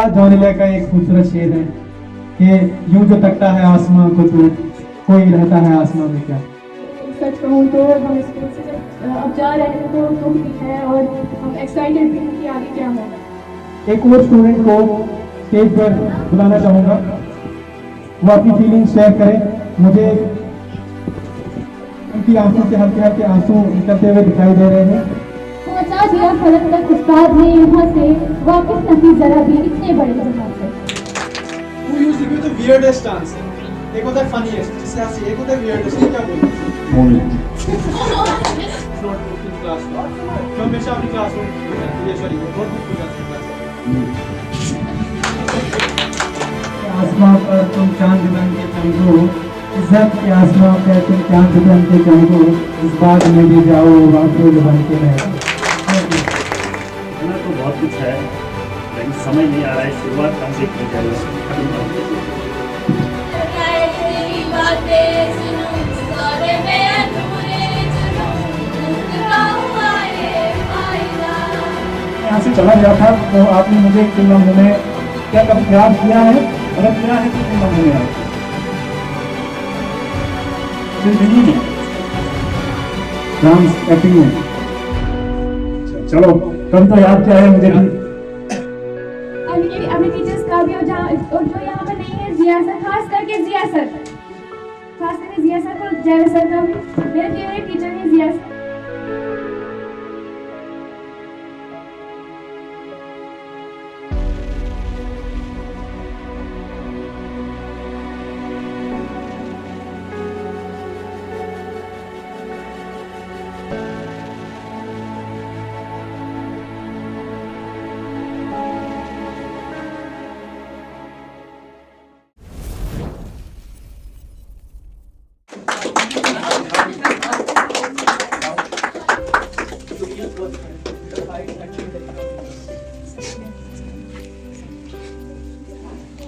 जॉनिला का एक खूबसूरत शेर है कि यूं जो तकता है आसमां को तो कोई रहता है आसमां में क्या। सच कहूँ तो हम स्कूल से जब अब जा रहे हैं तो दुख भी है और हम एक्साइटेड भी हैं कि आगे क्या होगा। एक और स्टूडेंट को स्टेज पर बुलाना चाहूंगा, वो अपनी फीलिंग्स शेयर करें। मुझे उनकी आंखों से हल्के हल्के आंसू निकलते हुए दिखाई दे रहे हैं। पहुंचा दिया फलक तक उस्ताद ने यहाँ से, वाकिफ नहीं जरा भी इतने बड़े जहां से। Who used to give the weirdest answer? एक होता है funniest, जिससे हंसी, एक होता है weirdest, क्या बोलते हैं? नोटबुक की क्लास में, जो हमेशा अपनी क्लास में ये सॉरी नोटबुक को जाते हैं। आसमां पर तुम चांद बन के चमको, इज्जत के आसमां पर तुम चांद बन के चमको, इस बात में भी जाओ वाक़िफ़ बन के रहो। तो बहुत कुछ है लेकिन समझ नहीं आ रहा है शुरुआत कहाँ से की जाए। यहाँ से चला गया था तो आपने मुझे किन लम्हों में क्या कब प्यार किया है, अगर किया है तो किन लम्हों में आपको जिंदगी में डांस एक्टिंग में। चलो कम तो याद क्या है मुझे भी। अपने टीचर्स का भी और जो यहाँ पर नहीं है, जिया सर, खास करके जिया सर, खास करके जिया सर और जय सर का मेरे फेवरेट टीचर है जिया sir.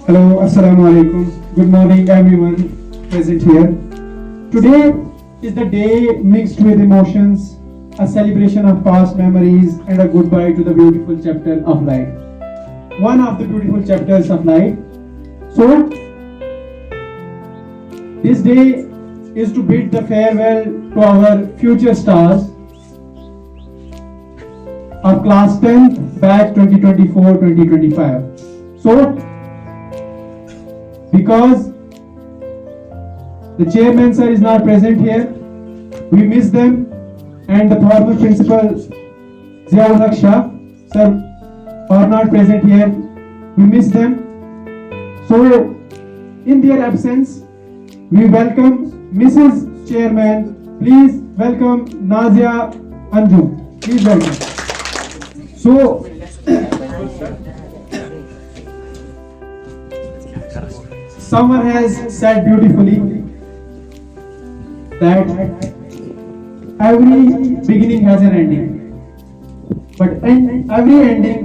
Hello, Assalamu alaikum. Good morning, everyone present here. Today is the day mixed with emotions, a celebration of past memories, and a goodbye to the beautiful chapter of life. One of the beautiful chapters of life. So, this day is to bid the farewell to our future stars of class 10th batch 2024-2025. So, because the chairman sir is not present here, we miss them, and the former principal Ziaul Haq Shah sir are not present here, we miss them. So in their absence we welcome Mrs. Chairman. Please welcome Nazia Anjum. Please welcome. So someone has said beautifully that every beginning has an ending, but every ending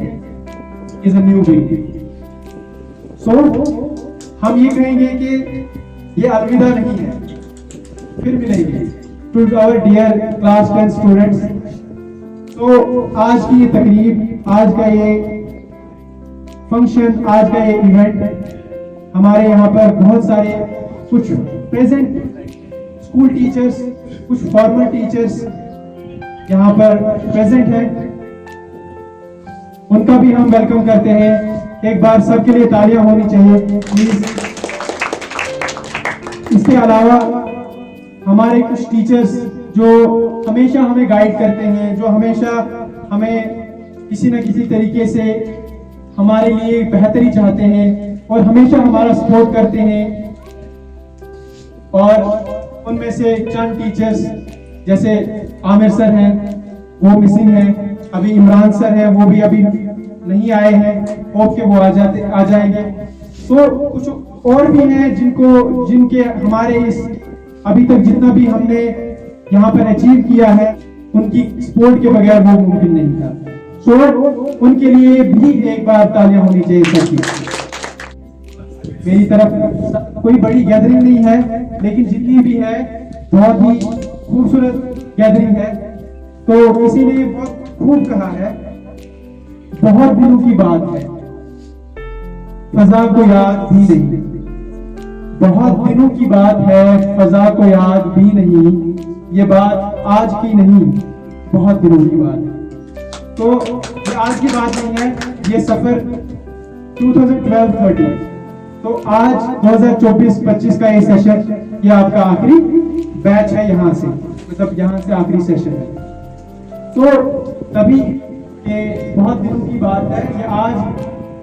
is a new beginning. So हम ये कहेंगे कि ये अलविदा नहीं है, फिर मिलेंगे to our dear class 10 students. तो आज की ये तकरीब, आज का ये फंक्शन, आज का ये इवेंट, हमारे यहाँ पर बहुत सारे कुछ प्रेजेंट स्कूल टीचर्स, कुछ फॉर्मर टीचर्स यहाँ पर प्रेजेंट हैं, उनका भी हम वेलकम करते हैं। एक बार सबके लिए तालियां होनी चाहिए प्लीज। इसके अलावा हमारे कुछ टीचर्स जो हमेशा हमें गाइड करते हैं, जो हमेशा हमें किसी न किसी तरीके से हमारे लिए बेहतरी चाहते हैं और हमेशा हमारा सपोर्ट करते हैं। और उनमें से चंद टीचर्स जैसे आमिर सर हैं, वो मिसिंग हैं, अभी इमरान सर हैं, वो भी अभी नहीं आए हैं, होप के वो आ जाएंगे। तो कुछ और भी हैं जिनके हमारे इस अभी तक जितना भी हमने यहाँ पर अचीव किया है, उनकी सपोर्ट के बगैर वो मुमकिन नहीं था। तो उनके लिए भी एक बार तालियां होनी चाहिए सबकी। मेरी तरफ कोई बड़ी गैदरिंग नहीं है, लेकिन जितनी भी है बहुत ही खूबसूरत गैदरिंग है। तो किसी ने बहुत खूब कहा है, बहुत दिनों की बात है, फजा को याद भी नहीं। बहुत दिनों की बात है, फजा को याद भी नहीं। ये बात आज की नहीं, बहुत दिनों की बात है। तो ये आज की बात नहीं है, ये सफर 2012-13। तो आज 2024-25 का ये सेशन, ये आपका आखिरी बैच है यहाँ से, मतलब यहाँ से आखिरी सेशन है। तो तभी ये बहुत दिनों की बात है, ये आज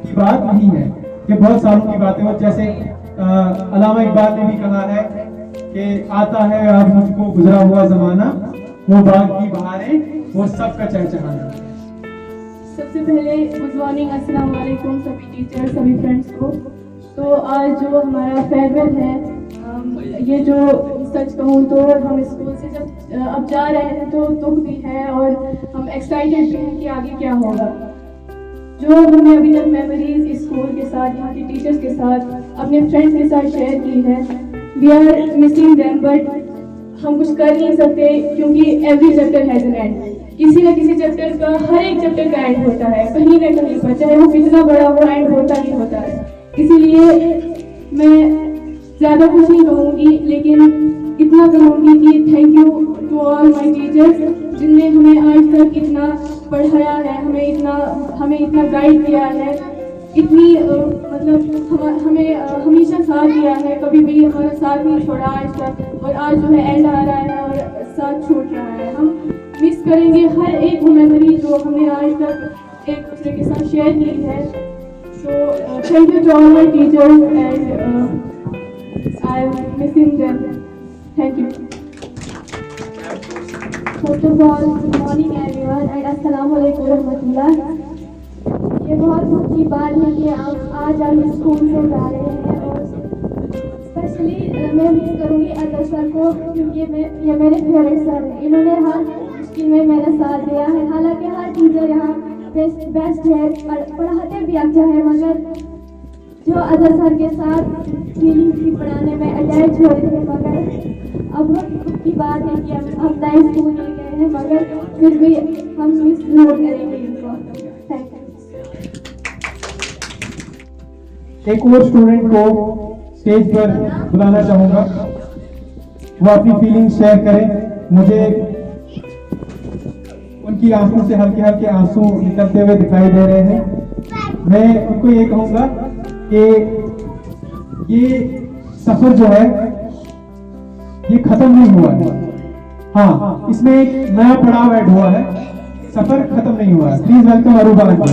की बात नहीं है, ये बहुत सालों की बात है। और जैसे अल्लामा इकबाल ने भी कहा है कि आता है अब मुझको गुजरा हुआ जमाना, वो बाग की बहारें, वो सबका चहचहाना। सबसे पहले गुड मॉर्निंग, अस्सलाम वालेकुम सभी टीचर, सभी फ्रेंड्स को। तो आज जो हमारा फेयरवेल है, ये जो सच कहूँ तो हम स्कूल से जब अब जा रहे हैं तो दुख भी है और हम एक्साइटेड भी हैं कि आगे क्या होगा। जो हमने अभी तक मेमोरीज स्कूल के साथ, यहाँ के टीचर्स के साथ, अपने फ्रेंड्स के साथ शेयर की है, we are missing them, but हम कुछ कर नहीं सकते क्योंकि every chapter has an end. किसी न किसी चैप्टर का, हर एक चैप्टर का एंड होता है कहीं ना कहीं पर, चाहे वो कितना बड़ा हो, एंड होता ही होता है। इसीलिए मैं ज़्यादा कुछ नहीं कहूँगी, लेकिन इतना कहूँगी कि thank you to all my teachers, जिनने हमें आज तक इतना पढ़ाया है, हमें इतना गाइड किया है, इतनी मतलब हमें हमेशा साथ दिया है, कभी भी हमारा साथ नहीं छोड़ा आज तक। और आज जो है एंड आ रहा है और साथ छूट रहा है। हम मिस करेंगे हर एक वो मेमोरी जो हमने आज तक एक दूसरे के साथ शेयर की है। So thank you to all my teachers and I am missing them. Thank you. First of all, good morning everyone and अस्सलाम वालेकुम रहमतुल्लाह। ये बहुत दुख की बात है कि आज हम स्कूल से जा रहे हैं और स्पेशली मैं मिस करूँगी अदर सर को, क्योंकि ये मेरे फेवरेट सर हैं। इन्होंने हर मुश्किल में मेरा साथ दिया है। हालांकि हर टीचर यहाँ बेस्ट है, पढ़ाते भी अच्छा है, मगर जो अदर सर के साथ फीलिंग्स की पढ़ाने में अटैच हो रहे थे, मगर अब दुख की बात है कि हम नए स्कूल में गए हैं, मगर फिर भी हम मिस जरूर करेंगे इनको। Thank you. एक और स्टूडेंट को स्टेज पर बुलाना चाहूंगा, वो अपनी फीलिंग्स शेयर करें। मुझे उनकी आंखों से हल्के हल्के आंसू निकलते हुए दिखाई दे रहे हैं। मैं उनको ये कहूंगा कि ये सफर जो है ये खत्म नहीं हुआ है। हाँ, इसमें एक नया पड़ाव ऐड हुआ है, सफर खत्म नहीं हुआ है। Please welcome Aruba uncle.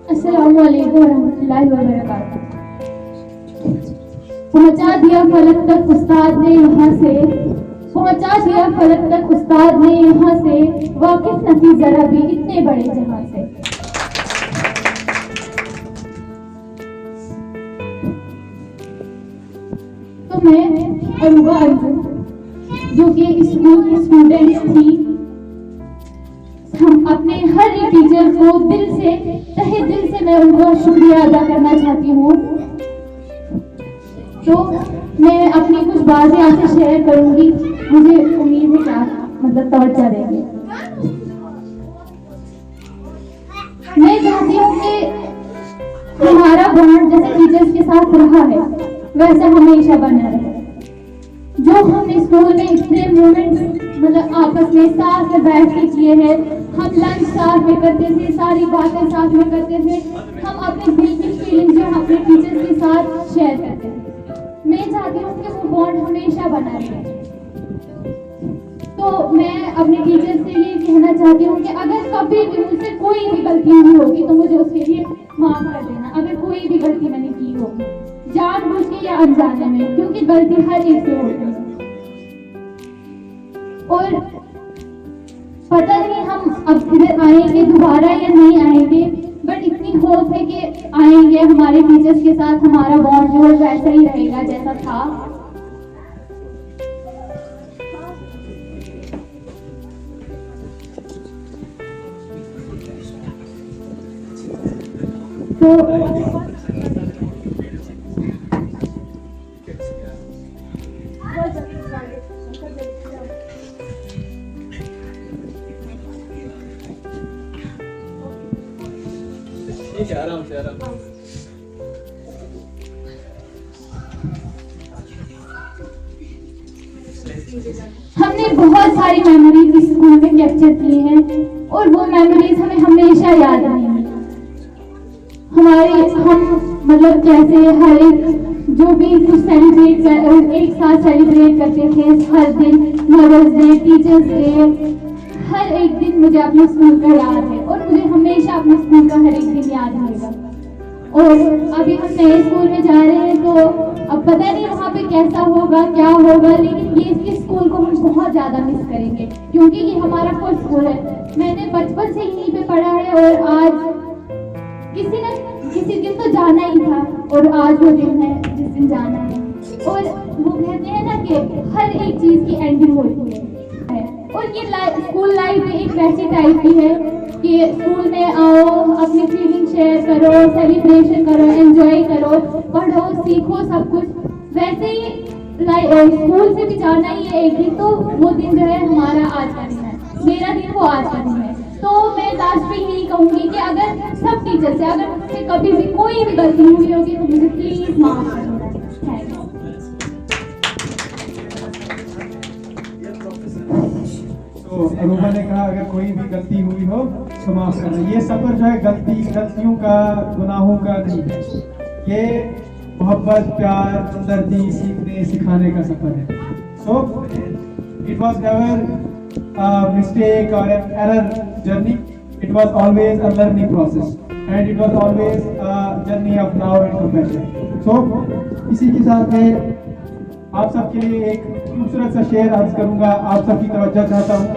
अस्सलाम वालेकुम रहमतुल्लाहि व बरकातहू। पहुंचा दिया फलक तक उस्ताद ने यहाँ से, पहुंचा दिया फलक तक उस्ताद ने यहाँ से, वाकिफ न थी जरा भी इतने बड़े जहां से। तो मैं अरूबा अंजुम, जो कि स्कूल की स्टूडेंट थी, हम अपने हर एक टीचर को दिल से, तहे दिल से मैं उनका शुक्रिया अदा करना चाहती हूँ। तो मैं अपनी कुछ बातें आपसे शेयर करूंगी, मुझे उम्मीद है कि आप मतलब तवज्जो देंगे। मैं चाहती हूँ कि हमारा बॉन्ड जैसे टीचर्स के साथ रहा है वैसा हमेशा बना रहे। जो हमने स्कूल में इतने मोमेंट्स मतलब आपस में साथ में बैठ के किए हैं, हम लंच साथ में करते थे, सारी बातें साथ में करते थे, हम अपने दिल की फीलिंग जो अपने टीचर्स के साथ शेयर करते थे। मैं चाहती हूँ कि वो बॉन्ड हमेशा बना रहे। तो मैं अपने टीचर से ये कहना चाहती हूँ कि अगर कभी भी मुझसे कोई भी गलती हुई होगी तो मुझे उसके लिए माफ कर देना। अगर कोई भी गलती मैंने की होगी, जानबूझ के या अनजाने में, क्योंकि गलती हर एक से होती है। और पता नहीं हम अब इधर आएंगे दोबारा या नहीं आएंगे, बट इतनी होप है कि आएंगे। हमारे टीचर्स के साथ हमारा बॉन्ड जो है वैसा ही रहेगा जैसा था। तो ठीक है, आराम से आराम से। हमने बहुत सारी मेमोरीज इस स्कूल में कैप्चर की हैं और वो मेमोरीज हमें हमेशा याद रहेंगी। हम मतलब कैसे हर एक जो भी कुछ सेलिब्रेट एक साथ सेलिब्रेट करते थे हर दिन, मदर्स डे, टीचर्स डे, हर एक दिन मुझे अपने स्कूल का याद है और मुझे हमेशा अपने स्कूल का हर एक दिन याद रहेगा। और अभी हम नए स्कूल में जा रहे हैं तो अब पता नहीं वहाँ पे कैसा होगा क्या होगा, लेकिन ये इस स्कूल को हम बहुत ज़्यादा मिस करेंगे क्योंकि ये हमारा फर्स्ट स्कूल है। मैंने बचपन से यहीं पे पढ़ा है और आज किसी दिन तो जाना ही था और आज वो दिन है जिस दिन जाना है। और वो कहते हैं ना कि हर एक चीज़ की एंडिंग होती है और ये स्कूल लाइफ एक वैसी टाइप की है कि स्कूल में आओ, अपनी फीलिंग शेयर करो, सेलिब्रेशन करो, एंजॉय करो, पढ़ो, सीखो सब कुछ। वैसे ही स्कूल से भी जाना ही है एक दिन, तो वो दिन जो है हमारा आज का दिन है, मेरा दिन वो आज का दिन है। तो मैं लास्ट में यही कहूँगी कि अगर सब टीचर से अगर मुझसे कभी भी कोई भी गलती हुई होगी तो मुझे प्लीज माफ कर देना। Thank you. तो अरूबा ने कहा अगर कोई भी गलती हुई हो तो माफ करना। ये सफर जो है गलतियों का, गुनाहों का नहीं है, ये मोहब्बत, प्यार, हमदर्दी, सीखने सिखाने का सफर है। So it was never mistake or an error journey. It was always a learning process and it was always a journey of love and compassion. So इसी के साथ मैं आप सबके लिए एक खूबसूरत सा शेर अर्ज करूंगा, आप सबकी तवज्जो चाहता हूँ।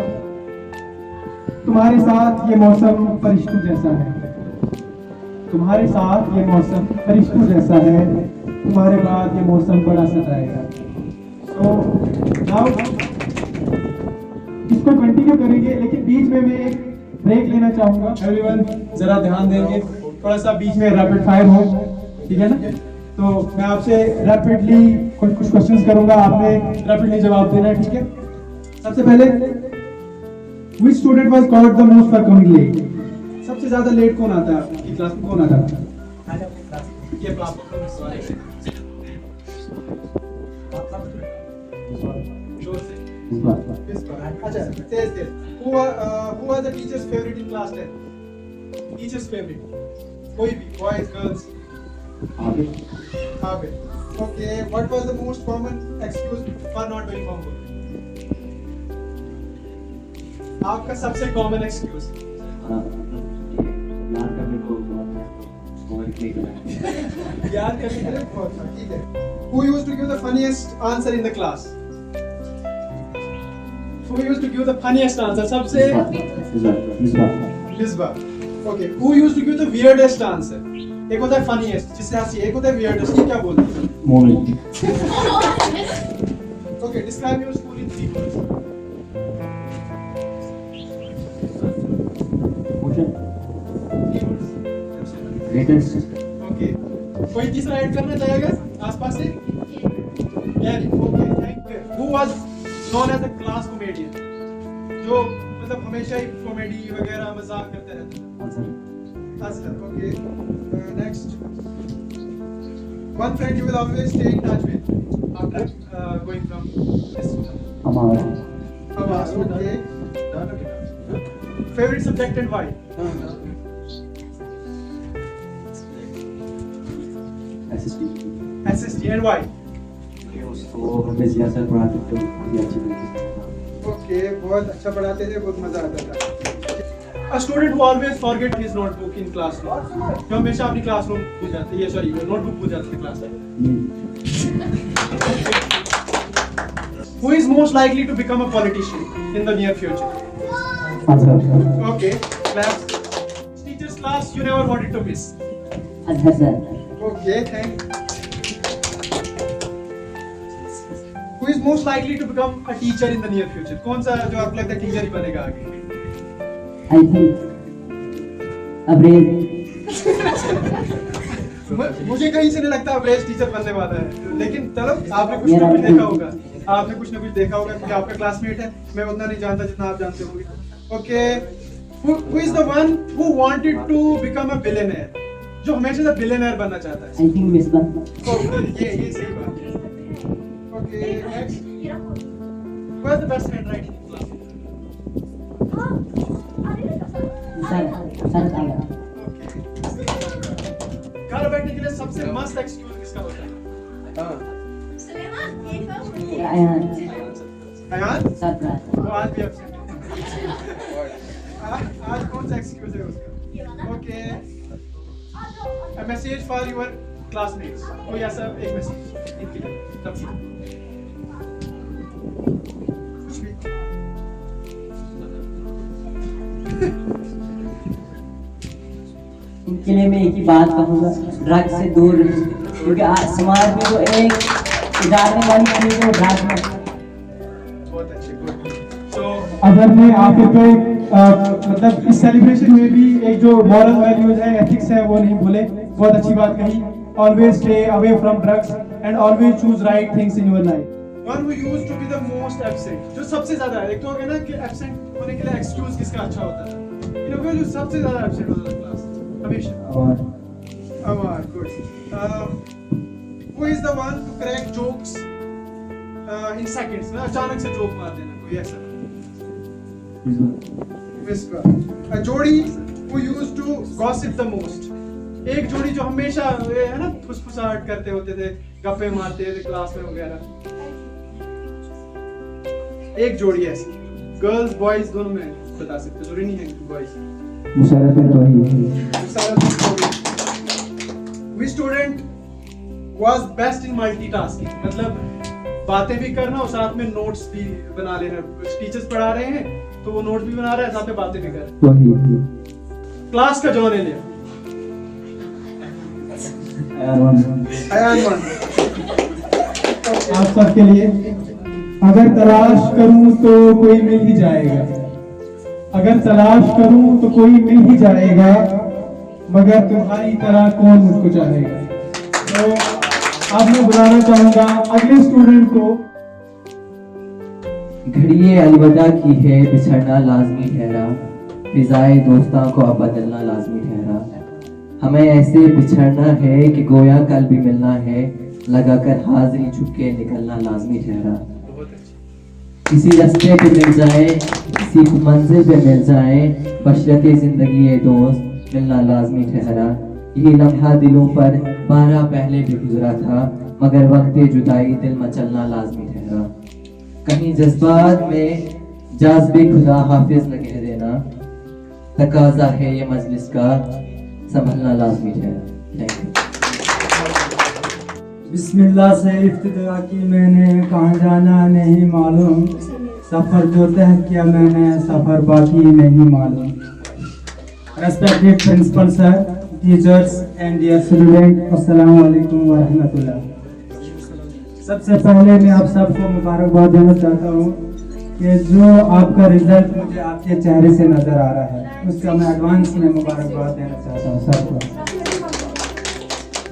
तुम्हारे साथ ये मौसम फरिश्तों जैसा है, तुम्हारे साथ ये मौसम फरिश्तों जैसा है, तुम्हारे बाद ये मौसम बड़ा सताएगा। So now इसको कंटिन्यू करेंगे, लेकिन बीच में मैं एक ब्रेक लेना चाहूंगा। एवरीवन जरा ध्यान देंगे, थोड़ा सा बीच में रैपिड फायर हो, ठीक है ना? तो मैं आपसे रैपिडली कुछ क्वेश्चंस करूंगा, आपने रैपिडली जवाब देना है, ठीक है? सबसे पहले which student was called the most for coming late? सबसे ज्यादा लेट कौन आता है आपकी क्लास में? कौन आता है? ये क्लास अच्छा, तेज who was the teacher's favorite in class 10? Teacher's favorite, कोई भी, boys, girls? Abid. Okay, what was the most common excuse for not doing homework? आपका सबसे common excuse? याद करने के लिए बहुत था, ठीक है? Who used to give the funniest answer in the class? Who used to give the funniest answer? सबसे Misbah. Okay. Who used to give the weirdest answer? एक होता है funniest, जिससे हंसी, एक होता है weirdest, ये क्या बोलते हैं? Moment. Okay. Describe your school in 3 words. Three words. Greatest. Okay. कोई तीसरा ऐड करना चाहेगा आसपास से? Gary. Okay. Thank you. Who was known as a class comedian? जो मतलब हमेशा ही कॉमेडी वगैरह मजाक करते रहते हैं। Azhar. Okay. Next. One friend you will always stay in touch with after going from this school. Amar. Abbas. Okay. Favorite subject and why? SST. SST and why? उसको हमें जिया सर पढ़ाते थे, बहुत अच्छी तरीके से। Okay, बहुत अच्छा पढ़ाते थे, बहुत मजा आता था। A student who always forget his notebook in classroom, जो हमेशा अपनी क्लासरूम भूल जाते, ये सॉरी नोटबुक भूल जाते थे क्लास में। Who is most likely to become a politician in the near future? Azhar. Okay, class. Teacher's class you never wanted to miss. Azhar sir. Okay, thank you. Who is most likely to become a teacher in the near future? कौन सा जो आपको लगता है teacher ही बनेगा आगे? I think Abreez. मुझे कहीं से नहीं लगता अब्रेज टीचर बनने वाला है, लेकिन चलो आपने कुछ ना कुछ देखा होगा, आपने कुछ ना कुछ देखा होगा क्योंकि आपका क्लासमेट है, मैं उतना नहीं जानता जितना आप जानते होंगे। Okay, who is the one who wanted to become a billionaire? जो हमेशा से बिलियनर बनना चाहता है? I think Misbah. ये सही बात है। Okay next, who has the best handwriting in class? Sir आएगा। घर बैठने के लिए सबसे मस्त एक्सक्यूज किसका होता है? अयान सर वो आज भी एब्सेंट है। आज कौन सा एक्सक्यूज है उसका? Okay, a message for your classmates, कोई ऐसा एक मैसेज इनके लिए तब कुछ भी। इनके लिए मैं एक ही बात कहूँगा, ड्रग्स से दूर रहें, क्योंकि आज समाज में जो एक उजाड़ने वाली चीज़ है वो ड्रग्स में। बहुत अच्छे, गुड। सो अगर मैं आखिर पे मतलब इस सेलिब्रेशन में भी एक जो मॉरल वैल्यूज है, एथिक्स है, वो नहीं भूले। बहुत अच्छी बात कही। Always stay away from drugs and always choose right things in your life. One who used to be the most absent, जो सबसे ज्यादा है। एक तो होगा ना कि एब्सेंट होने के लिए एक्सक्यूज किसका अच्छा होता है? इन लोगों जो सबसे ज्यादा एब्सेंट होता है क्लास हमेशा। अमर, good. Who is the one to crack jokes in seconds? ना अचानक से जोक मार देना, कोई ऐसा? Whisper. A जोड़ी who used to gossip the most. एक जोड़ी जो हमेशा ये है ना फुसफुसाहट करते होते थे, गप्पे मारते थे क्लास में वगैरह। एक जोड़ी ऐसी, गर्ल्स बॉयज दोनों में बता सकते, जरूरी नहीं है boys. Musharraf Towhid. Which student was best in multitasking? मतलब बातें भी करना और साथ में नोट्स भी बना लेना। टीचर्स पढ़ा रहे हैं तो वो नोट्स भी बना रहा है, साथ में बातें भी कर रहा है। क्लास का जॉन लिया। अयान आप सबके लिए, अगर तलाश करूं तो कोई मिल ही जाएगा, अगर तलाश करूं तो कोई मिल ही जाएगा, मगर तुम्हारी तरह कौन मुझको चाहेगा। तो अब मैं बुलाना चाहूंगा अगले स्टूडेंट को। घड़िए अलविदा की है, बिछड़ना लाजमी ठहरा, फिजाए दोस्तां को अब बदलना लाजमी ठहरा। हमें ऐसे बिछड़ना है कि गोया कल भी मिलना है, लगाकर हाजिरी झुके निकलना लाजमी ठहरा। किसी रास्ते पे मिल जाए, किसी मंजिल पे मिल जाए, बशरते जिंदगी ये दोस्त मिलना लाजमी ठहरा। यही लम्हा दिलों पर 12 पहले भी गुजरा था, मगर वक्त जुदाई दिल मचलना लाजमी ठहरा। कहीं जज्बात में जाज़्बे खुदा हाफिज न कह देना, तकाजा है ये मजलिस का संभलना लाजमी ठहरा। Thank you. बिस्मिल्लाह से इब्तिदा की मैंने, कहाँ जाना नहीं मालूम, सफ़र जो तय किया मैंने, सफ़र बाकी नहीं मालूम। Respected principal sir, teachers and dear student, अस्सलाम वालेकुम व रहमतुल्लाह। सबसे पहले मैं आप सबको मुबारकबाद देना चाहता हूँ कि जो आपका रिजल्ट मुझे आपके चेहरे से नज़र आ रहा है, उसका मैं एडवांस में मुबारकबाद देना चाहता हूँ सबको।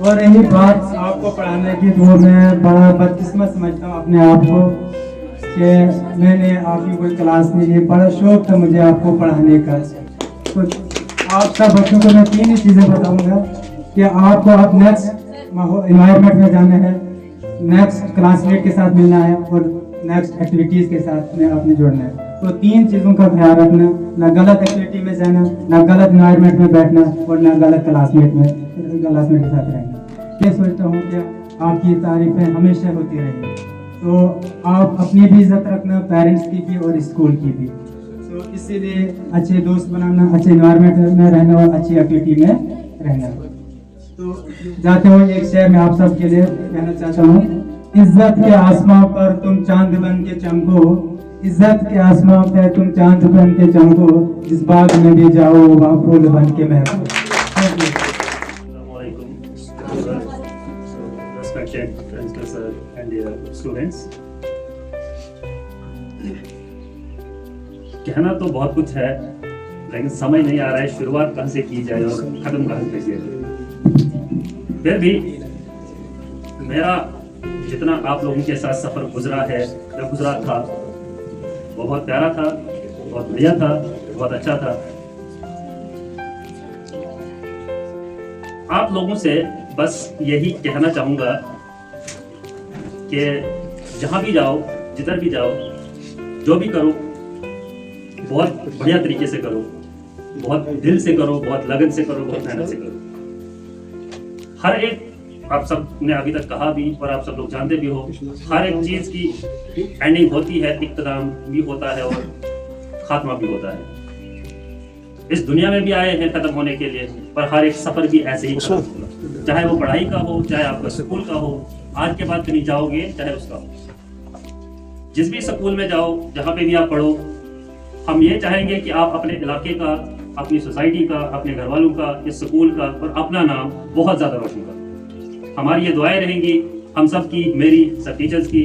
और यही बात आपको पढ़ाने की, तो मैं बड़ा बदकिस्मत समझता हूँ अपने आप को कि मैंने आपकी कोई क्लास नहीं ली। बड़ा शौक था मुझे आपको पढ़ाने का। तो आप सब बच्चों को मैं 3 ही चीज़ें बताऊँगा कि आपको अब नेक्स्ट इन्वायरमेंट में जाना है, नेक्स्ट क्लासमेट के साथ मिलना है और नेक्स्ट एक्टिविटीज़ के साथ में आपने जुड़ना है। तो 3 चीज़ों का ख्याल रखना, ना गलत एक्टिविटी में जाना, ना गलत इन्वायरमेंट में बैठना और ना गलत क्लासमेट के साथ रहना। ये सोचता हूँ कि आपकी तारीफें हमेशा होती रहेंगी। तो आप अपनी भी इज्जत रखना, पेरेंट्स की भी और स्कूल की भी। तो इसीलिए अच्छे दोस्त बनाना, अच्छे इन्वायरमेंट में रहना और अच्छी एक्टिविटी में रहना। तो जाते हुए एक शेर में आप सब के लिए कहना चाहता हूँ, इज्जत के आसमां पर तुम चांद बन के चमको, इज्जत के आसमां पे तुम चांद बन के चमको, जिस बाग में भी जाओ वहाँ फूल बन के महको। Respected principal sir and dear students, कहना तो बहुत कुछ है, लेकिन समझ नहीं आ रहा है शुरुआत कहाँ से की जाए और खत्म कहाँ से किया जाए। फिर भी मेरा जितना आप लोगों के साथ सफर गुजरा है या गुजरा था, वो बहुत प्यारा था, बहुत बढ़िया था, बहुत अच्छा था। आप लोगों से बस यही कहना चाहूँगा कि जहाँ भी जाओ, जिधर भी जाओ, जो भी करो बहुत बढ़िया तरीके से करो, बहुत दिल से करो, बहुत लगन से करो, बहुत मेहनत से करो। हर एक, आप सब ने अभी तक कहा भी और आप सब लोग जानते भी हो, हर एक चीज़ की एंडिंग होती है, इख्तिताम भी होता है और खात्मा भी होता है। इस दुनिया में भी आए हैं खत्म होने के लिए, पर हर एक सफर भी ऐसे ही खत्म होगा, चाहे वो पढ़ाई का हो, चाहे आपका स्कूल का हो। आज के बाद कहीं जाओगे चाहे उसका हो, जिस भी स्कूल में जाओ, जहाँ पे भी आप पढ़ो, हम ये चाहेंगे कि आप अपने इलाके का, अपनी सोसाइटी का, अपने घर वालों का, इस स्कूल का और अपना नाम बहुत ज़्यादा रोशन करो। हमारी ये दुआएं रहेंगी हम सब की, मेरी, सब टीचर्स की,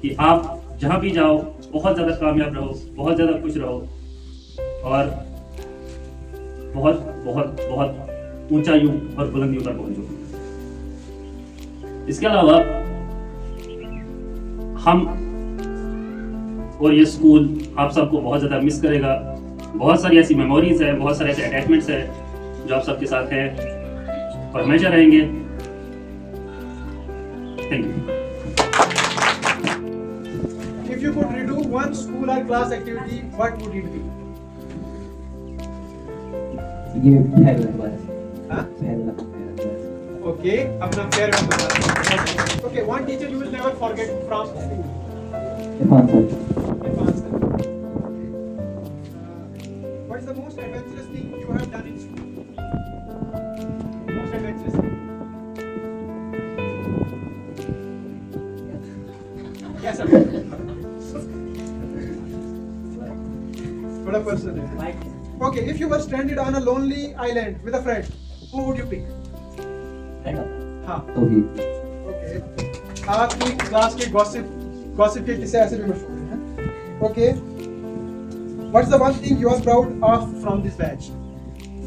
कि आप जहाँ भी जाओ बहुत ज़्यादा कामयाब रहो, बहुत ज़्यादा खुश रहो और बहुत बहुत बहुत ऊंचाइयों और बुलंदियों पर पहुंचो। इसके अलावा हम और ये स्कूल आप सबको बहुत ज़्यादा मिस करेगा। बहुत सारी ऐसी मेमोरीज है, बहुत सारे ऐसे अटैचमेंट्स है जो आप सबके साथ है और हमेशा रहेंगे। Thank you. If you could redo one school or class activity, what would it be? ये फेयरवेल बस। हाँ? फेयरवेल। Okay, अपना farewell बता। Okay, one teacher you will never forget from school. Irfan sir. Irfan sir. What is the most adventurous thing you have done in school? Most adventurous thing. Yes sir. बड़ा person है। Okay, if you were stranded on a lonely island with a friend, who would you pick? हाँ। तो ही। Okay. आपकी class के gossip के किस्से ऐसे भी मशहूर हैं। Okay. What's the one thing you are proud of from this batch?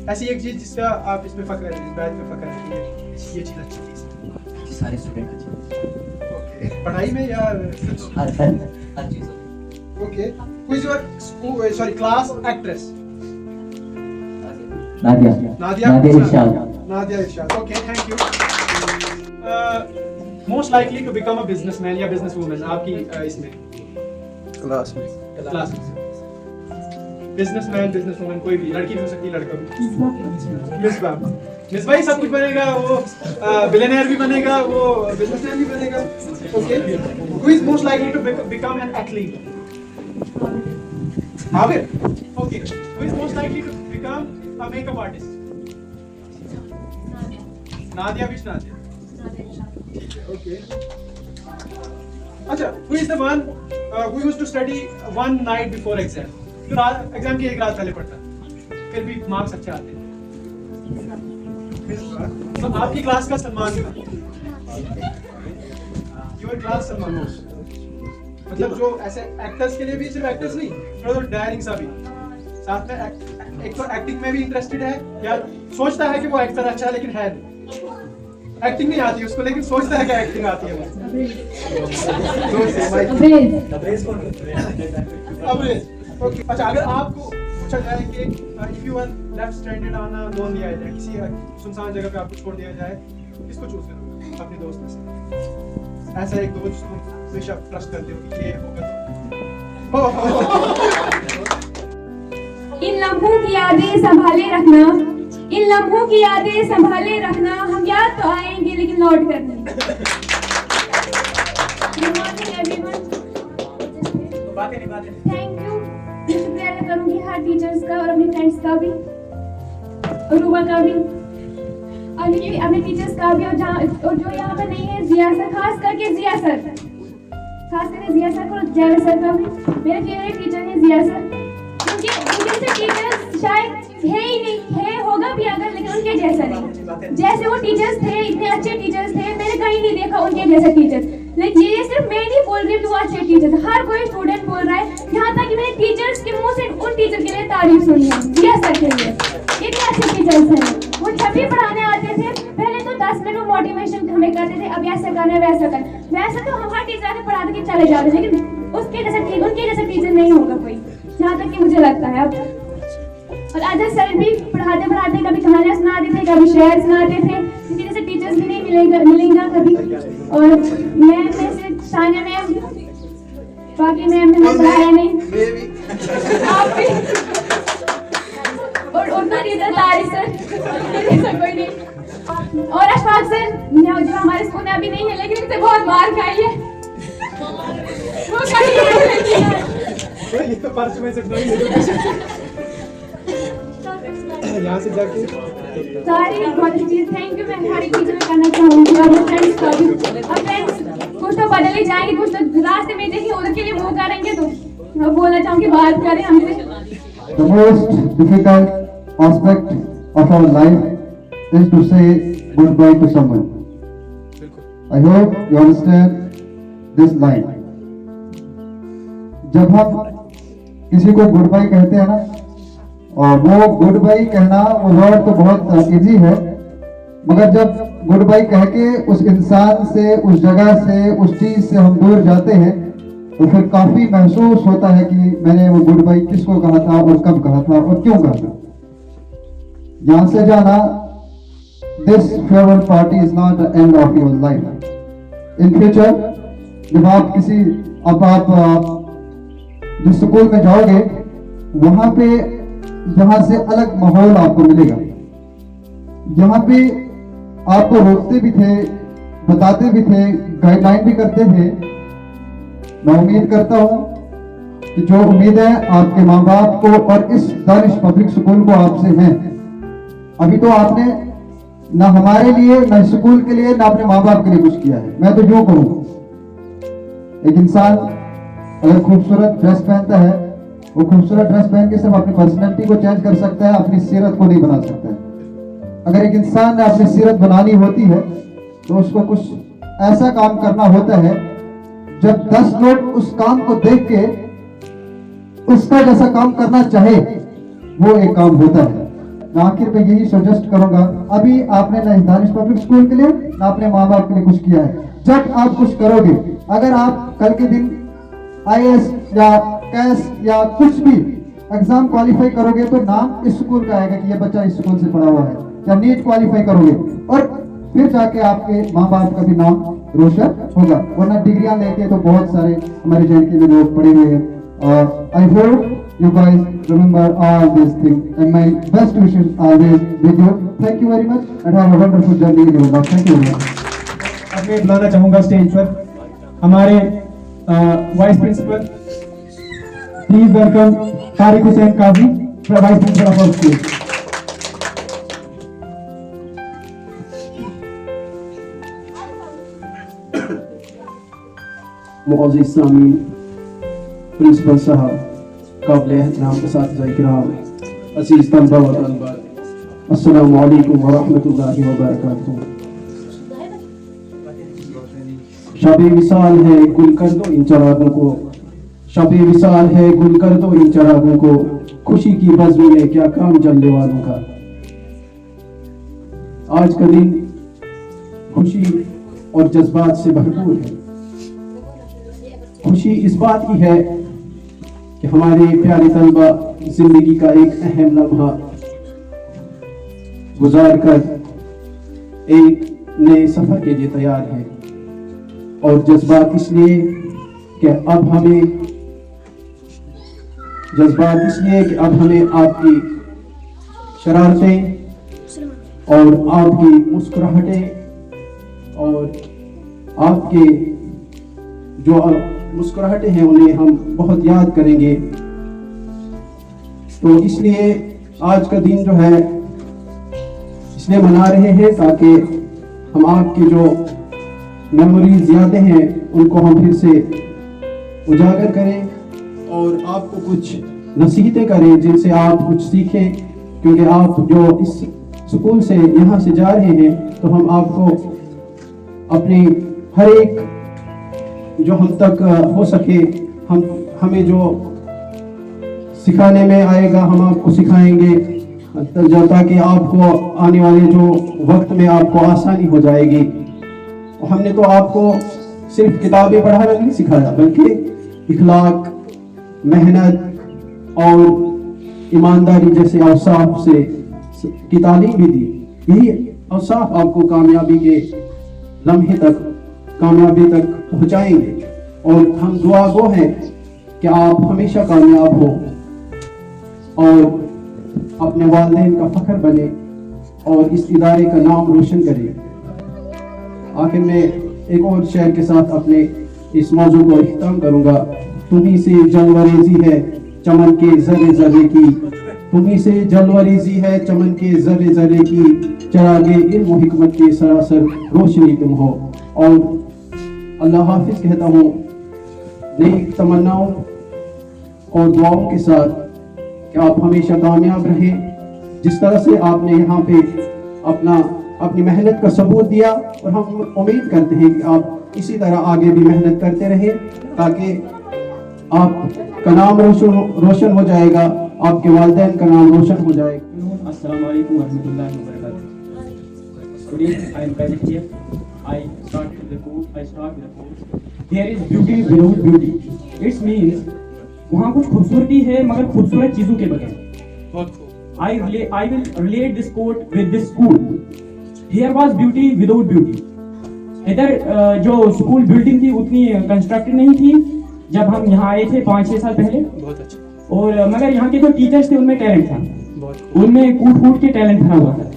ऐसी एक चीज जिसका आप इसमें फख्र है, इस बैच में फख्र है कि ये चीज अच्छी चीज। सारे स्टूडेंट अच्छे। Okay. पढ़ाई में या हर चीज। Okay. Who is your school, class actress? Nadia. Nadia Irshad. Nadia Irshad. Okay, thank you. Most likely to become a businessman या businesswoman आपकी इसमें क्लास में businessman, businesswoman कोई भी, लड़की भी हो सकती है, लड़का भी। मिसबा ही सब कुछ बनेगा, वो बिलियनियर भी बनेगा, वो बिजनेसमैन भी बनेगा। Okay. Who is most likely to become an athlete? Abir. Okay. Who is most likely to become a makeup artist? Nadia Vishnadia. Okay. अच्छा, who is the one who used to study one night before exam? जो exam की एक रात पहले पढ़ता, फिर भी marks अच्छे आते हैं। तो आपकी क्लास का सलमान था। Your class Salman. मतलब जो ऐसे एक्टर्स के लिए भी, सिर्फ एक्टर्स नहीं, थोड़ा तो डायरिंग सा भी, साथ में एक तो एक्टिंग में भी इंटरेस्टेड है, या सोचता है कि वो एक्टर अच्छा है लेकिन है नहीं, एक्टिंग नहीं आती उसको, लेकिन सोचता है कि एक्टिंग आती है। ओके। अच्छा, अगर आपको पूछा जाए कि if you are left stranded on a lonely island, किसी सुनसान जगह पे आपको छोड़ दिया जाए, किसको चूज करोगे अपने दोस्त में से? ऐसा एक दोस्त जिसको हमेशा ट्रस्ट करते हो कि ये होगा। इन लम्हों की यादें संभाले रखना, इन लम्हों की यादें संभाले रखना, हम याद तो आएंगे लेकिन लौट कर नहीं। Good morning everyone. Thank you. शुक्रिया अदा करूंगी हर टीचर्स का और अपने फ्रेंड्स का भी, और रूबा का भी, और अपने टीचर्स का भी, और जो यहाँ पर नहीं है, जिया सर, खास करके जिया सर, खास करके जिया सर और जावेद सर का भी। मेरे फेवरेट टीचर है जिया सर, क्योंकि उनके जैसे टीचर्स शायद है ही नहीं, है होगा भी अगर, लेकिन उनके जैसा नहीं। जैसे वो टीचर्स थे, इतने अच्छे टीचर्स थे, मैंने कहीं नहीं देखा उनके जैसे टीचर्स। लेकिन ये सिर्फ मैं नहीं बोल रही हूँ कि वो अच्छे टीचर्स, हर कोई स्टूडेंट बोल रहा है, यहाँ तक कि मैंने टीचर्स के मुंह से उन टीचर के लिए तारीफ सुनी है, जिया सर के लिए। इतने अच्छे टीचर्स हैं, वो छवि पढ़ाने आते थे, पहले तो 10 मिनट मोटिवेशन हमें करते थे, अब ऐसा करना है वैसा करना, वैसा तो हम हर टीचर आके पढ़ाते के चले जाते, लेकिन उसके जैसा उनके जैसा टीचर नहीं होगा कोई, जहाँ तक कि मुझे लगता है। अब और आजा सर भी पढ़ाते पढ़ाते कभी कहानियाँ सुनाते थे, कभी शेर सुनाते थे। इनके जैसे टीचर्स भी नहीं मिलेंगे कभी। और मैम में से तानिया मैम, बाकी मैम ने पढ़ाया नहीं, आप भी। और उर्दू टीचर तारिक सर, ऐसा कोई नहीं। और अशफाक सर जो हमारे स्कूल में अभी नहीं है, लेकिन इनसे बहुत मार खाई है। वो कहीं ये तो पर्स में से यहाँ से जाके सारी बहुत अच्छी चीज। Thank you. मैं हर एक चीज में करना चाहूंगी और मैं फ्रेंड्स को भी। और फ्रेंड्स कुछ तो बदल ही जाएंगे, कुछ तो रास्ते में देखिए उधर के लिए वो करेंगे, तो मैं बोलना चाहूंगी बात करें हमसे। The most difficult aspect of our life is to say goodbye to someone. I hope you understand this line. जब हम किसी को गुड बाय कहते हैं ना, और वो गुड बाय कहना वो वर्ड तो बहुत इजी है, मगर जब गुड बाय कह के उस इंसान से, उस जगह से, उस चीज से हम दूर जाते हैं तो फिर काफी महसूस होता है कि मैंने वो गुड बाय किसको कहा था और कब कहा था और क्यों कहा था। यहाँ से जाना, this farewell party is not the end of your life. In future जब आप जिस स्कूल में जाओगे वहां पे यहाँ से अलग माहौल आपको मिलेगा। यहाँ पे आपको रोकते भी थे, बताते भी थे, गाइडलाइन भी करते थे। मैं उम्मीद करता हूँ कि जो उम्मीद है आपके माँ बाप को और इस दानिश पब्लिक स्कूल को आपसे है। अभी तो आपने ना हमारे लिए, ना स्कूल के लिए, ना अपने माँ बाप के लिए कुछ किया है। मैं तो जो कहूँ, एक इंसान अगर खूबसूरत ड्रेस पहनता है, वो खूबसूरत ड्रेस पहन के सिर्फ अपनी पर्सनैलिटी को चेंज कर सकता है, अपनी सीरत को नहीं बना सकता है। अगर एक इंसान ने अपनी सीरत बनानी होती है तो उसको कुछ ऐसा काम करना होता है जब 10 लोग उस काम को देख के उसका जैसा काम करना चाहे, वो एक काम होता है। मैं आखिर पे यही सजेस्ट करूंगा, अभी आपने ना दानिश पब्लिक स्कूल के लिए ना अपने माँ बाप के लिए कुछ किया है। जब आप कुछ करोगे, अगर आप कल के दिन IAS या कैस या कुछ भी एग्जाम क्वालिफाई करोगे तो नाम इस स्कूल का आएगा कि ये बच्चा इस स्कूल से पढ़ा हुआ है। या नीट क्वालिफाई करोगे और फिर जाके आपके माँ बाप का भी नाम रोशन होगा। वरना डिग्रियां लेके तो बहुत सारे हमारे JNK में लोग पढ़े हुए हैं। I hope you guys remember all these things and my best wishes always with you. Thank you very much and have a wonderful journey in your life. Thank you very much. अब मैं बुलाना चाहूंगा stage पर हमारे vice principal. Please welcome Tariq Hussain Qazi, vice principal of our school. मुअज़्ज़िज़ सामीन, principal साहब, काबिल एहतराम असातिज़ा-ए-किराम, अज़ीज़ तलबा व तलबात, अस्सलामु अलैकुम व रहमतुल्लाहि व बरकातुहू। शब-ए विसाल है गुल कर दो इन चिरागों को, शब-ए विसाल है गुल कर दो इन चिरागों को, खुशी की बज़्म में क्या काम जलने वालों का। आज का दिन खुशी और जज्बात से भरपूर है। खुशी इस बात की है कि हमारे प्यारे तलबा जिंदगी का एक अहम लम्हा गुजार कर एक नए सफर के लिए तैयार है। और जज्बात इसलिए कि अब हमें आपकी शरारतें और आपकी मुस्कुराहटें और आपके जो मुस्कुराहटें हैं उन्हें हम बहुत याद करेंगे। तो इसलिए आज का दिन जो है इसलिए मना रहे हैं ताकि हम आपकी जो मेमोरीज यादें हैं उनको हम फिर से उजागर करें और आपको कुछ नसीहतें करें जिनसे आप कुछ सीखें। क्योंकि आप जो इस स्कूल से यहाँ से जा रहे हैं तो हम आपको अपनी हर एक जो हम तक हो सके हमें जो सिखाने में आएगा हम आपको सिखाएंगे ताकि आपको आने वाले जो वक्त में आपको आसानी हो जाएगी। और हमने तो आपको सिर्फ किताबें पढ़ाना नहीं सिखाया बल्कि इखलाक, मेहनत और ईमानदारी जैसे औसाफ से की तालीम भी दी। यही औसाफ आपको कामयाबी के लम्हे तक, कामयाबी तक पहुंचाएंगे। और हम दुआ गो हैं कि आप हमेशा कामयाब हो और अपने वालिदैन का फख्र बने और इस इदारे का नाम रोशन करें। आखिर में एक और शेर के साथ अपने इस मौजू को इख्तिताम करूंगा। तुम्ही से जलवरेजी है चमन के जर्रे जर्रे की, तुम्ही से जलवरेजी है चमन के जर्रे जर्रे की, चरागे इल्म और हिकमत के सरासर रोशनी तुम हो। और अल्लाह हाफिज कहता हूँ नेक तमन्नाओं और दुआओं के साथ कि आप हमेशा कामयाब रहें। जिस तरह से आपने यहाँ पे अपनी मेहनत का सबूत दिया, और हम उम्मीद करते हैं कि आप इसी तरह आगे भी मेहनत करते रहें ताकि आपका नाम रोशन हो जाएगा, आपके वालिदैन का नाम रोशन हो जाएगा। अस्सलाम वालेकुम वरहमतुल्लाहि वबरकातुहू। Today I am present here. I start with the quote. There is beauty without beauty. It means वहाँ कुछ खूबसूरती है मगर खूबसूरत चीजों के बगैर। I will relate this quote with this school. Here was beauty without beauty. इधर जो स्कूल बिल्डिंग थी उतनी कंस्ट्रक्टेड नहीं थी जब हम यहाँ आए थे 5-6 साल पहले। बहुत अच्छा। और मगर यहाँ के जो टीचर्स थे उनमें टैलेंट था, उनमें कूट के टैलेंट भरा हुआ था।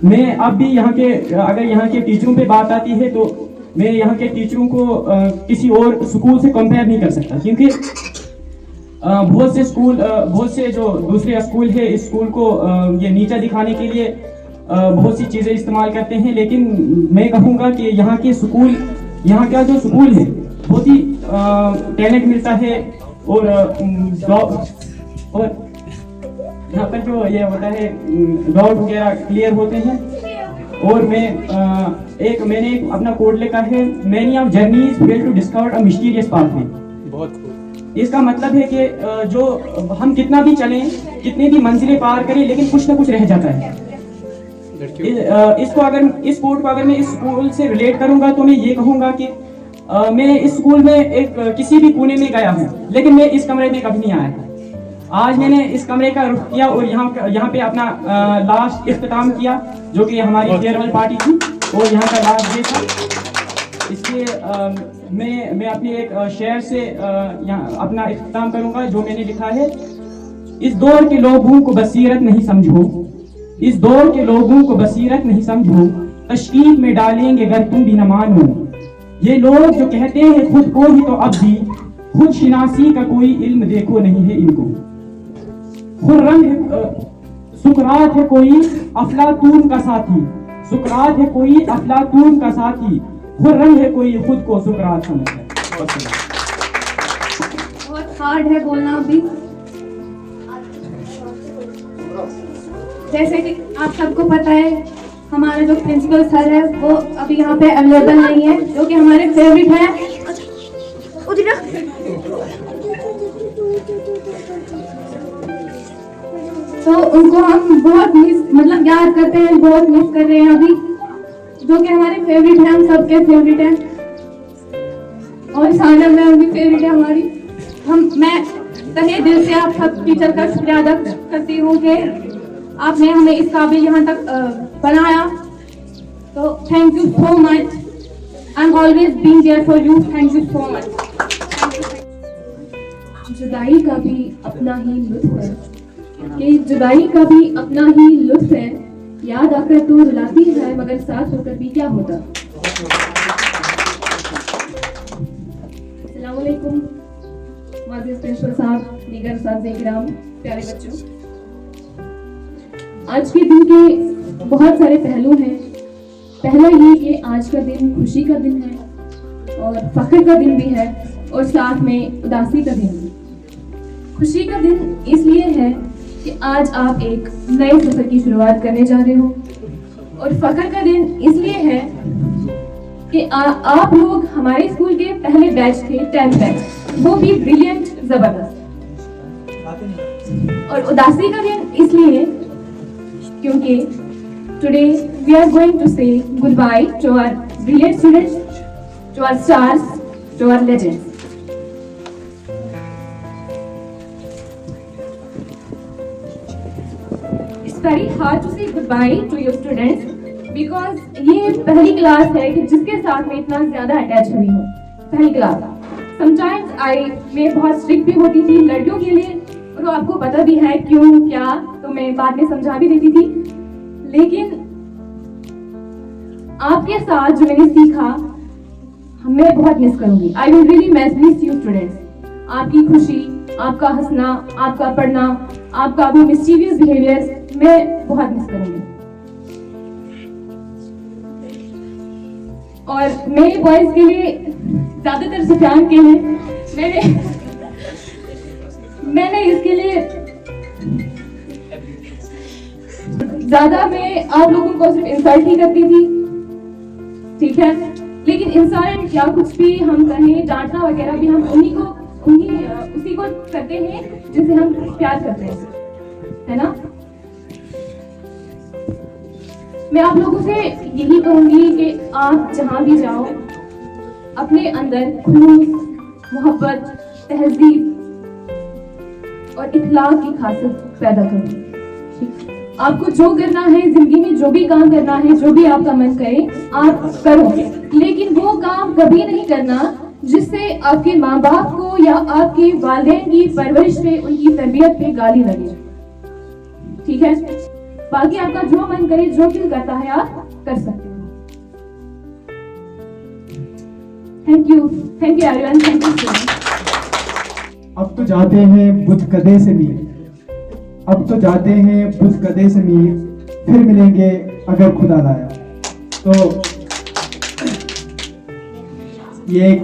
मैं अब भी यहाँ के, अगर यहाँ के टीचरों पे बात आती है तो मैं यहाँ के टीचरों को किसी और स्कूल से कंपेयर नहीं कर सकता, क्योंकि बहुत से जो दूसरे स्कूल है इस स्कूल को ये नीचा दिखाने के लिए बहुत सी चीज़ें इस्तेमाल करते हैं। लेकिन मैं कहूँगा कि यहाँ का जो स्कूल है बहुत ही टैलेंट मिलता है। और यहाँ पर जो ये होता है डाउट वगैरह क्लियर होते हैं। और मैंने एक अपना कोड लिखा है, many of journeys fail to discover a mysterious pathway. बहुत इसका मतलब है कि जो हम कितना भी चलें, कितनी भी मंजिलें पार करें, लेकिन कुछ ना कुछ रह जाता है। इस कोड को अगर मैं इस स्कूल से रिलेट करूंगा तो मैं ये कहूंगा कि मैं इस स्कूल में किसी भी कोने में गया हूँ, लेकिन मैं इस कमरे में कभी नहीं आया था। आज मैंने इस कमरे का रुख किया और यहाँ पे अपना लास्ट इख्तिताम किया, जो कि हमारी फेयरवेल पार्टी थी और यहाँ का लास्ट डे था। इसलिए मैं अपने एक शेर से यहाँ अपना इख्तिताम करूँगा जो मैंने लिखा है। इस दौर के लोगों को बसीरत नहीं समझो, इस दौर के लोगों को बसीरत नहीं समझो, तशकीक में डालेंगे अगर तुम भी न मानो। ये लोग जो कहते हैं खुद को ही तो अब भी खुद शिनासी का कोई इल्म देखो नहीं है इनको। खुर्रम है सुकरात है कोई अफलातून का साथी, सुकरात है कोई अफलातून का साथी, खुर्रम है कोई खुद को सुकरात समझता है। बहुत हार्ड है बोलना भी। जैसे कि आप सबको पता है हमारा जो प्रिंसिपल सर है वो अभी यहाँ पे अवेलेबल नहीं है, जो कि हमारे फेवरेट है। तो उनको हम बहुत याद करते हैं, बहुत मिस कर रहे हैं अभी, जो कि हमारे फेवरेट हैं, हम सबके फेवरेट हैं। और साना मैम भी फेवरेट है हमारी। मैं तहे दिल से आप सब टीचर का शुक्रिया अदा करती हूँ कि आपने हमें इस काबिल यहाँ तक बनाया। तो thank you so much. I am always being there for you. Thank you so much. जुदाई का भी अपना ही लुत्फ है, कि जुदाई का भी अपना ही लुत्फ है। याद आकर तो रुलाती है मगर साथ होकर भी क्या होता। अस्सलाम वालेकुम मुअज़्ज़िज़ प्रिंसिपल साहब, दीगर साथी किराम, प्यारे बच्चों। आज के दिन के बहुत सारे पहलू हैं। पहला ये कि आज का दिन खुशी का दिन है और फख्र का दिन भी है, और साथ में उदासी का दिन भी। खुशी का दिन इसलिए है कि आज आप एक नए सफर की शुरुआत करने जा रहे हो, और फख्र का दिन इसलिए है कि आप लोग हमारे स्कूल के पहले बैच थे, 10th बैच, वो भी ब्रिलियंट, जबरदस्त। और उदासी का दिन इसलिए क्योंकि today we are going to say good bye to our brilliant students, to our stars, to our legends. very hard to say goodbye to your students because ये पहली क्लास है कि जिसके साथ मैं इतना ज़्यादा अटैच हुई हूँ। पहली क्लास समटाइम्स मैं बहुत स्ट्रिक्ट भी होती थी लड़कियों के लिए, और वो आपको पता भी है क्यों क्या, तो मैं बाद में समझा भी देती थी। लेकिन आपके साथ जो मैंने सीखा मैं बहुत मिस करूंगी। I will really miss you students. आपकी खुशी, आपका हंसना, आपका पढ़ना, आपका वो मिस्टीरियस बिहेवियर मैं बहुत मिस करूंगी। और मेरे बॉयज के लिए ज्यादातर सुफियान के लिए मैंने इसके लिए ज्यादा मैं आप लोगों को सिर्फ इंसल्ट ही करती थी, ठीक है, लेकिन इंसान या कुछ भी हम कहें, डांटना वगैरह भी हम उसी को करते हैं जिसे हम प्यार करते हैं, है ना। मैं आप लोगों से यही कहूंगी कि आप जहां भी जाओ अपने अंदर खुलूस, मोहब्बत, तहजीब और इखलाक की खासियत पैदा करो। आपको जो करना है जिंदगी में, जो भी काम करना है, जो भी आपका मन करे आप करो, लेकिन वो काम कभी नहीं करना जिससे आपके माँ बाप को या आपके वालिदैन की परवरिश पे, उनकी तरबियत पे गाली लगे, ठीक है। बाकी आपका जो मन करे, जो दिल करता है आप कर सकते हो। Thank you everyone, thank you so much. अब तो जाते हैं बुध गधे से मीर, अब तो जाते हैं बुध गधे से मीर, फिर मिलेंगे अगर खुदा लाया। तो ये एक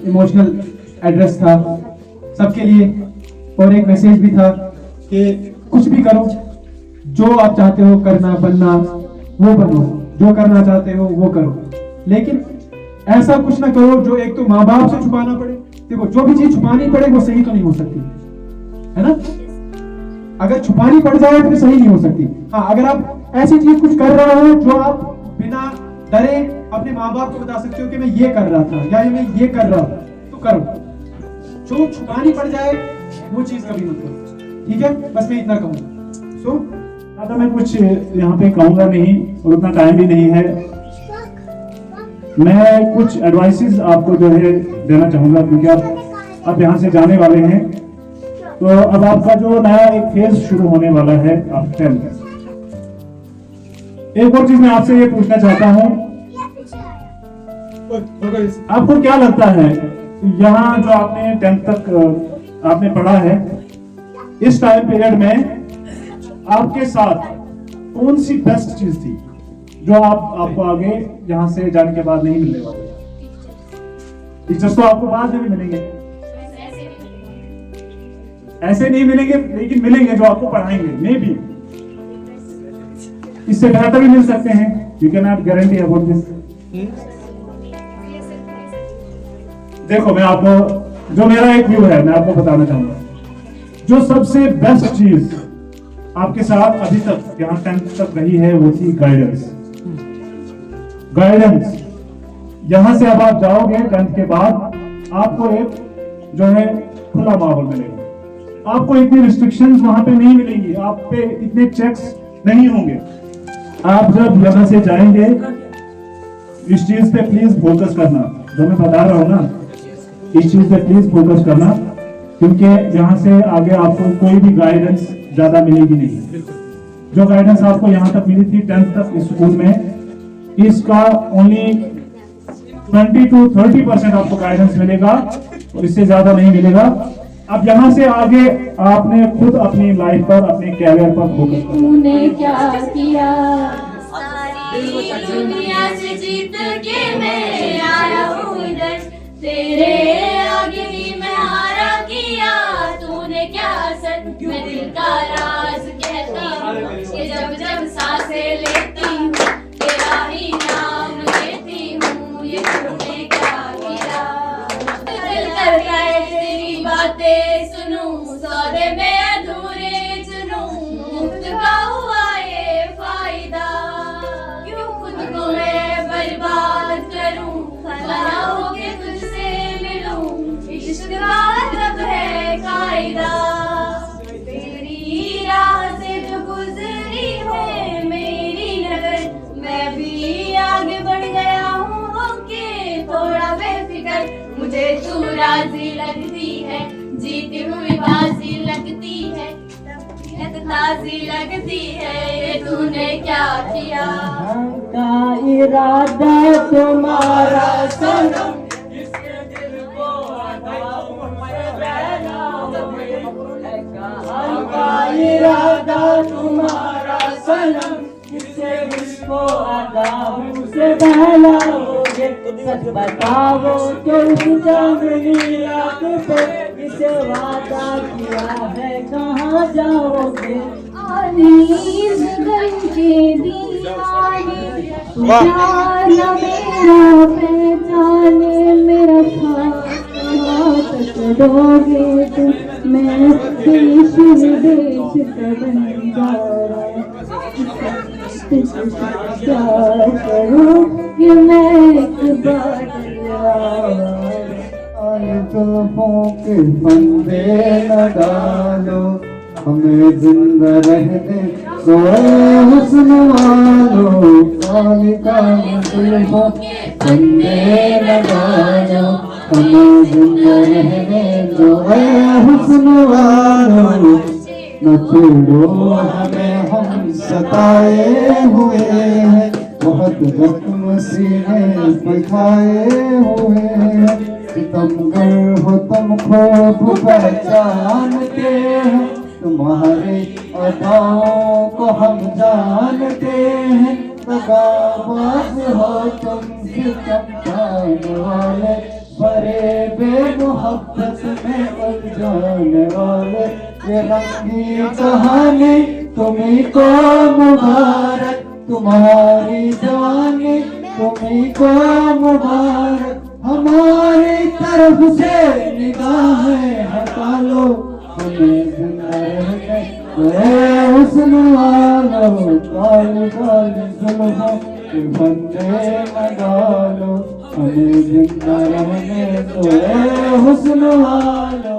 इमोशनल एड्रेस था सबके लिए, और एक मैसेज भी था कि कुछ भी करो, जो आप चाहते हो करना, बनना वो बनो, जो करना चाहते हो वो करो, लेकिन ऐसा कुछ ना करो जो एक तो माँ बाप से छुपाना पड़े। देखो, जो भी चीज छुपानी पड़े वो सही तो नहीं हो सकती, है ना। अगर छुपानी पड़ जाए तो सही नहीं हो सकती। हाँ, अगर आप ऐसी चीज कुछ कर रहे हो जो आप बिना डरे अपने माँ बाप को बता सकते हो कि मैं ये कर रहा था या मैं ये कर रहा था, तो करो। जो छुपानी पड़ जाए वो चीज कभी मत करो, ठीक है। बस मैं इतना कहूँगा। ज़्यादा मैं कुछ यहाँ पे कहूँगा नहीं, और उतना टाइम भी नहीं है। मैं कुछ एडवाइसेस आपको जो है देना चाहूँगा, क्योंकि आप यहाँ से जाने वाले हैं, तो अब आपका जो नया एक फेज शुरू होने वाला है, आप 10th। एक और चीज मैं आपसे ये पूछना चाहता हूँ, आपको क्या लगता है यहाँ जो आपने 10th तक आपने पढ़ा है, इस टाइम पीरियड में आपके साथ कौन सी बेस्ट चीज थी जो आपको आगे यहाँ से जाने के बाद नहीं मिलने वाली? टीचर्स तो आपको बाद में भी मिलेंगे, ऐसे नहीं मिलेंगे, लेकिन मिलेंगे जो आपको पढ़ाएंगे, मे बी इससे बेहतर भी मिल सकते हैं। You can not guarantee about this. देखो, मैं आपको जो मेरा एक व्यू है मैं आपको बताना चाहूंगा, जो सबसे बेस्ट चीज आपके साथ अभी तक यहाँ 10th तक रही है वो थी गाइडेंस। यहाँ से अब आप जाओगे 10th के बाद, आपको एक जो है खुला माहौल मिलेगा, आपको इतनी रिस्ट्रिक्शंस वहां पे नहीं मिलेंगी, आप पे इतने चेक्स नहीं होंगे। आप जब यहाँ से जाएंगे, इस चीज पे प्लीज फोकस करना, जो मैं बता रहा हूँ ना, इस चीज पे प्लीज फोकस करना, क्योंकि यहाँ से आगे आपको कोई भी गाइडेंस ज्यादा मिलेगी नहीं। जो गाइडेंस आपको यहाँ तक मिली थी 10th तक इस स्कूल में, इसका ओनली 20 to 30% आपको गाइडेंस मिलेगा, और इससे ज्यादा नहीं मिलेगा। अब यहाँ से आगे आपने खुद अपनी लाइफ पर, अपने कैरियर पर फोकस करना। तूने क्या किया, सारी दुनिया से जीत के मैं आया हूँ इधर, तेरे आगे भी मैं हारा किया। तूने क्या सच मैं दिल का राज कहती हूँ, कि जब जब सांसें लेती हूँ तेरा ही नाम लेती हूँ। ये तूने क्या किया, दिल करता है तेरी बातें सुनूं, सौदे में अधूरे चुनूं, मुफ्त का हुआ ये फायदा, क्यों खुद को मैं बर्बाद करूं, फना होके तुझसे मिलूं। इश्क का मतलब है कायदा, तेरी राह से जो गुजरी हो ताजी लगती है, तबीयत ताजी लगती है, ये तूने क्या किया? का इरादा तुम्हारा सनम, इसके दिल को अदाओं से बहलाओगे। का इरादा तुम्हारा सनम, इसके दिल को अदाओं से बहलाओगे। सच बताओ तो इस चांदनी रात पे इसे वादा किया है कहाँ जाओगे? आनीस बन के दीवाने, तू जाना मेरा पहचाने, मेरा साथ कहाँ तक दोगे तुम? मैं देश विदेश का बंजारा, क्या करूँ कि मैं एक बार जुल्फों के फंदे न डालो, हमें जिंदा रहने दो हुस्न वालो। काली काली जुल्फों के फंदे न डालो, हमें जिंदा रहने दो हुस्न वालो। न छोड़ो हमें, हम सताए हुए हैं, बहुत जख्म सीने पे खाए हुए हैं। सितमगर हो तुम खूब पहचानते हैं, तुम्हारे अदाओं को हम जानते हैं। दगाबाज हो तुम सितमगाने वाले, बड़े बेमुहब्बत में उलझाने वाले। ये रंगी कहानी तुम्हीं को मुबारक, तुम्हारी जवानी तुम्हीं को मुबारक। हमारी तरफ से निगाहें हटा लो, हमें जिंदा रहने दो हुस्न वालो। काली काली जुल्फों के फंदे न डालो, हमें जिंदा रहने दो हुस्न वालो।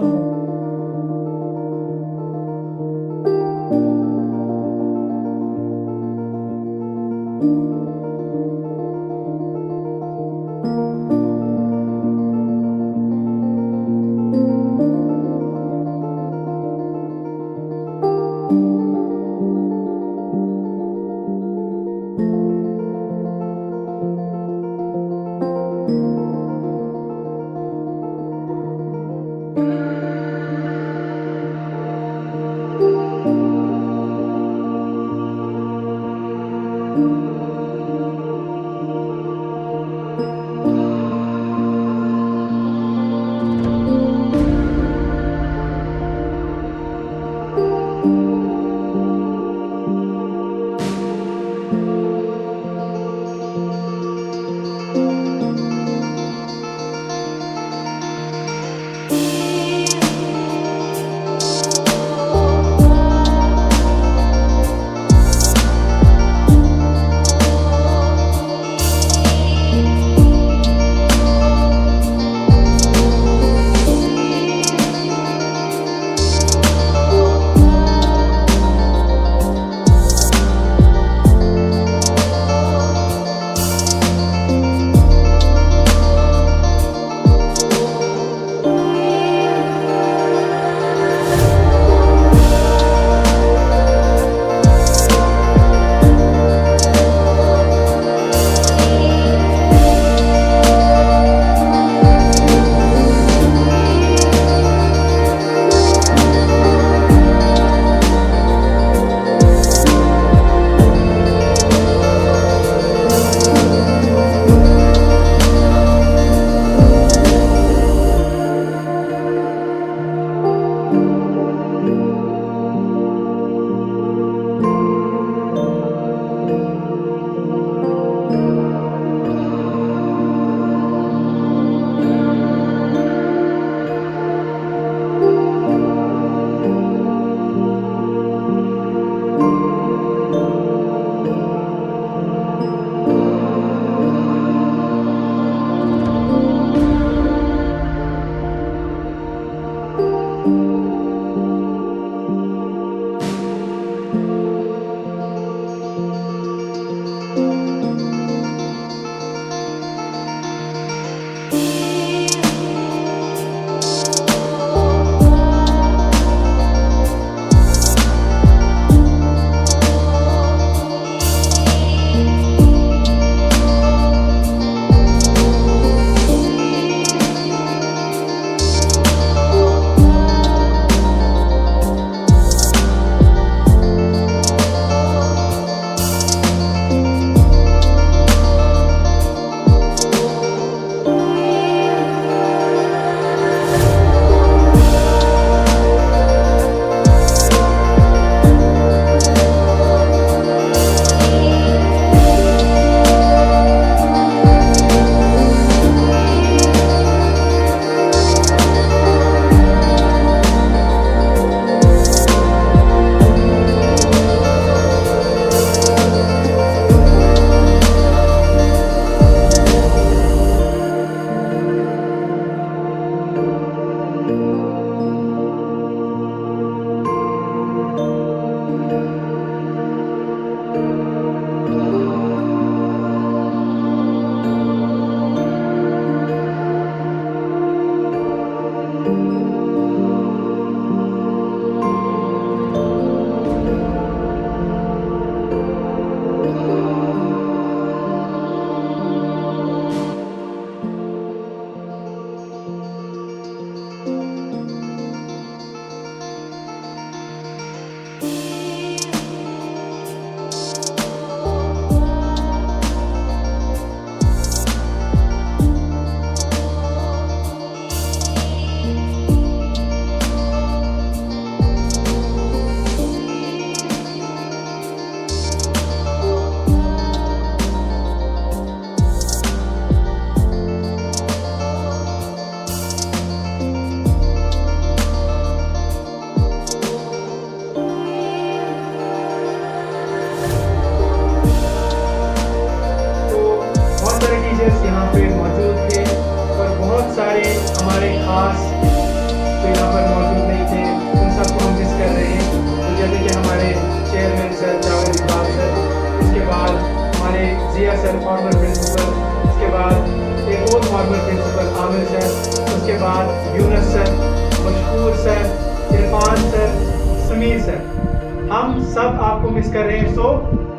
हम सब आपको मिस कर रहे हैं, so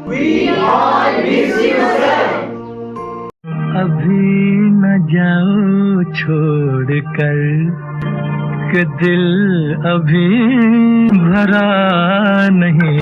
we all miss you sir. अभी न जाओ छोड़ कर कि दिल अभी भरा नहीं।